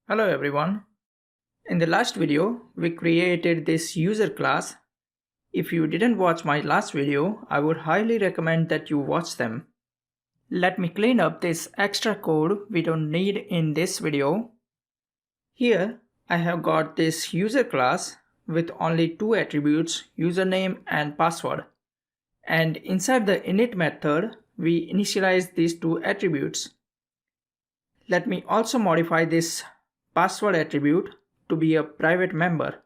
Hello everyone. In the last video, we created this user class. If you didn't watch my last video, I would highly recommend that you watch them. Let me clean up this extra code we don't need in this video. Here, I have got this user class with only two attributes, username and password. And inside the init method, we initialize these two attributes. Let me also modify this password attribute to be a private member.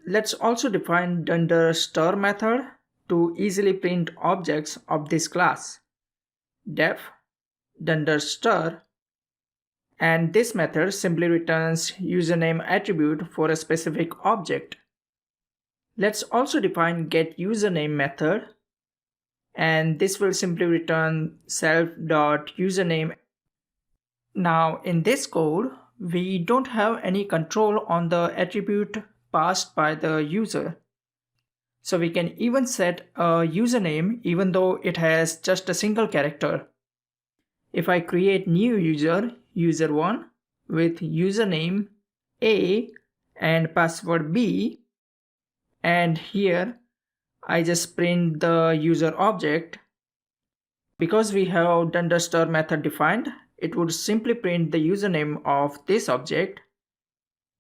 Let's also define dunder_stir method to easily print objects of this class. Def dunder_stir, and this method simply returns username attribute for a specific object. Let's also define getUsername method, and this will simply return self.username. Now in this code, we don't have any control on the attribute passed by the user. So we can even set a username even though it has just a single character. If I create new user, user1, with username A and password B, and here I just print the user object, because we have dunder_stir method defined, it would simply print the username of this object.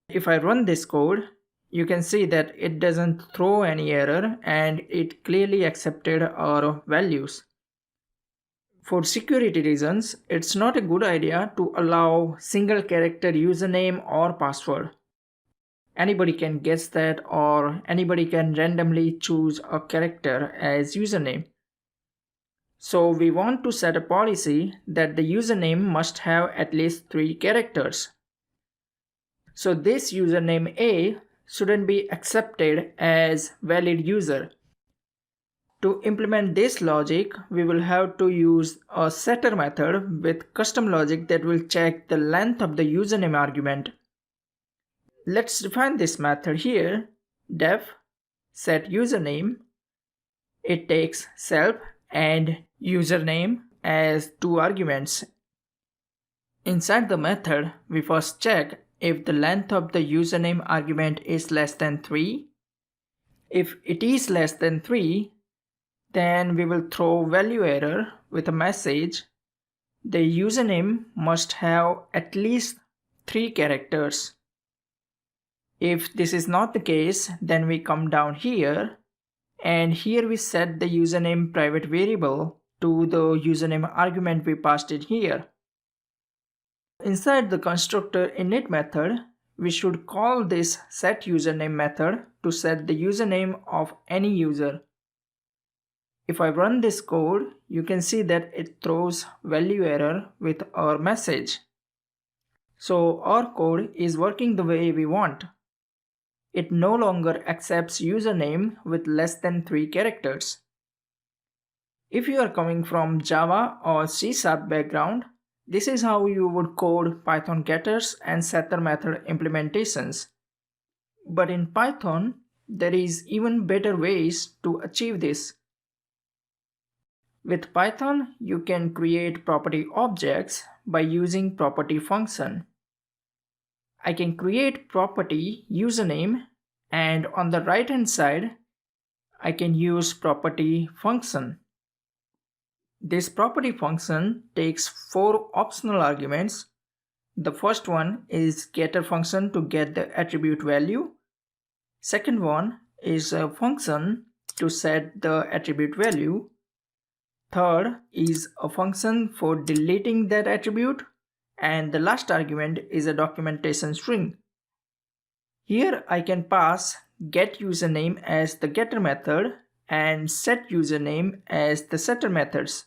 If I run this code, you can see that it doesn't throw any error and it clearly accepted our values. For security reasons, it's not a good idea to allow single character username or password. Anybody can guess that, or anybody can randomly choose a character as username. So we want to set a policy that the username must have at least 3 characters. So this username A shouldn't be accepted as valid user. To implement this logic, we will have to use a setter method with custom logic that will check the length of the username argument. Let's define this method here. Def set username. It takes self and username as 2 arguments. Inside the method, we first check if the length of the username argument is less than 3. If it is less than 3, then we will throw value error with a message. The username must have at least 3 characters. If this is not the case, then we come down here, and here we set the username private variable to the username argument we passed in here. Inside the constructor init method, we should call this setUsername method to set the username of any user. If I run this code, you can see that it throws value error with our message. So our code is working the way we want. It no longer accepts username with less than 3 characters. If you are coming from Java or C# background, this is how you would code Python getters and setter method implementations. But in Python, there is even better ways to achieve this. With Python, you can create property objects by using property function. I can create property username, and on the right hand side, I can use property function. This property function takes 4 optional arguments. The first one is getter function to get the attribute value. Second one is a function to set the attribute value. Third is a function for deleting that attribute. And the last argument is a documentation string. Here I can pass getUsername as the getter method and setUsername as the setter methods.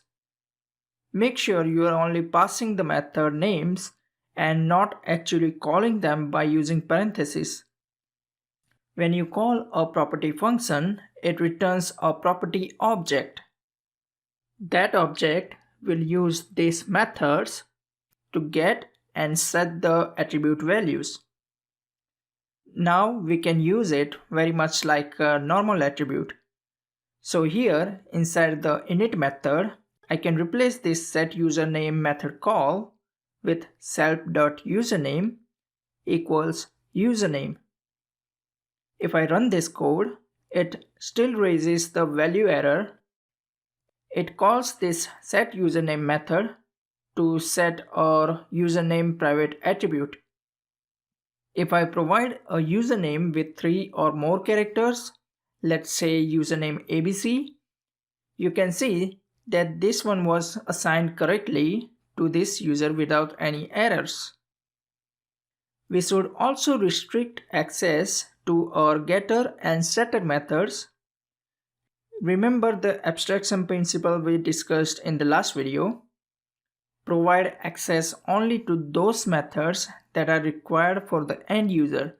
Make sure you are only passing the method names and not actually calling them by using parentheses. When you call a property function, it returns a property object. That object will use these methods to get and set the attribute values. Now we can use it very much like a normal attribute. So here inside the init method, I can replace this setUsername method call with self.username equals username. If I run this code, it still raises the value error. It calls this setUsername method to set our username private attribute. If I provide a username with 3 or more characters, let's say username ABC, you can see that this one was assigned correctly to this user without any errors. We should also restrict access to our getter and setter methods. Remember the abstraction principle we discussed in the last video. Provide access only to those methods that are required for the end user.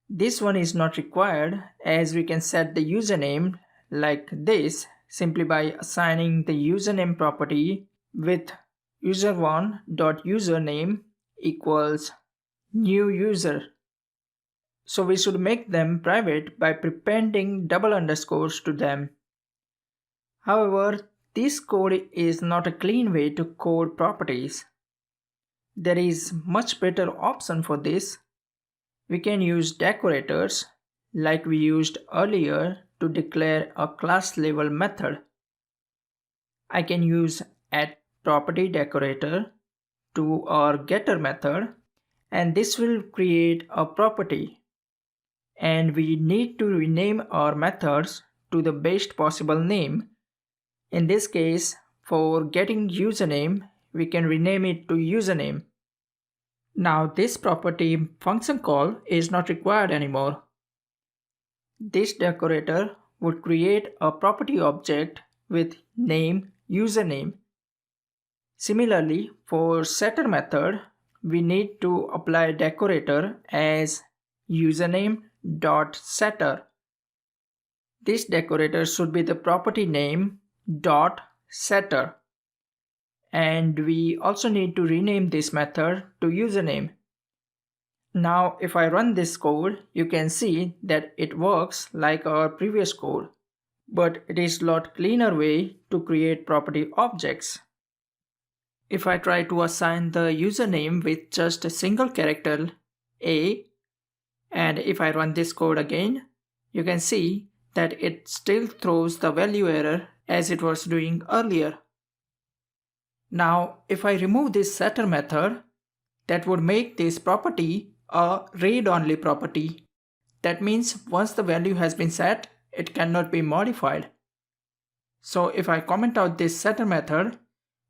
This one is not required, as we can set the username like this simply by assigning the username property with user1.username equals new user. So we should make them private by prepending double underscores to them. However, this code is not a clean way to code properties. There is much better option for this. We can use decorators like we used earlier to declare a class level method. I can use addPropertyDecorator to our getter method, and this will create a property. And we need to rename our methods to the best possible name. In this case, for getting username, we can rename it to username. Now this property function call is not required anymore. This decorator would create a property object with name username. Similarly, for setter method, we need to apply decorator as username.setter. This decorator should be the property name .setter. And we also need to rename this method to username. Now if I run this code, you can see that it works like our previous code, but it is a lot cleaner way to create property objects. If I try to assign the username with just a single character A, and if I run this code again, you can see that it still throws the value error as it was doing earlier. Now if I remove this setter method, that would make this property a read-only property. That means once the value has been set, it cannot be modified. So if I comment out this setter method,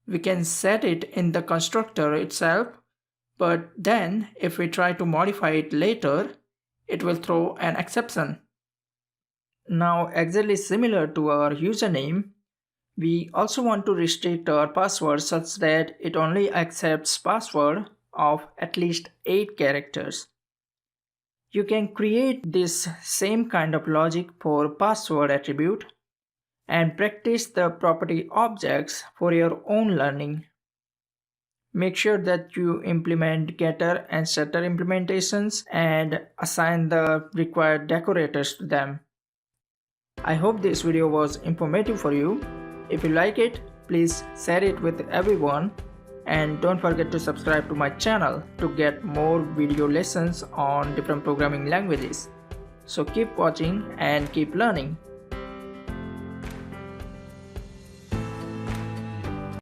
we can set it in the constructor itself, but then if we try to modify it later, it will throw an exception. Now exactly similar to our username, we also want to restrict our password such that it only accepts password of at least 8 characters. You can create this same kind of logic for password attribute and practice the property objects for your own learning. Make sure that you implement getter and setter implementations and assign the required decorators to them. I hope this video was informative for you. If you like it, please share it with everyone, and don't forget to subscribe to my channel to get more video lessons on different programming languages. So keep watching and keep learning.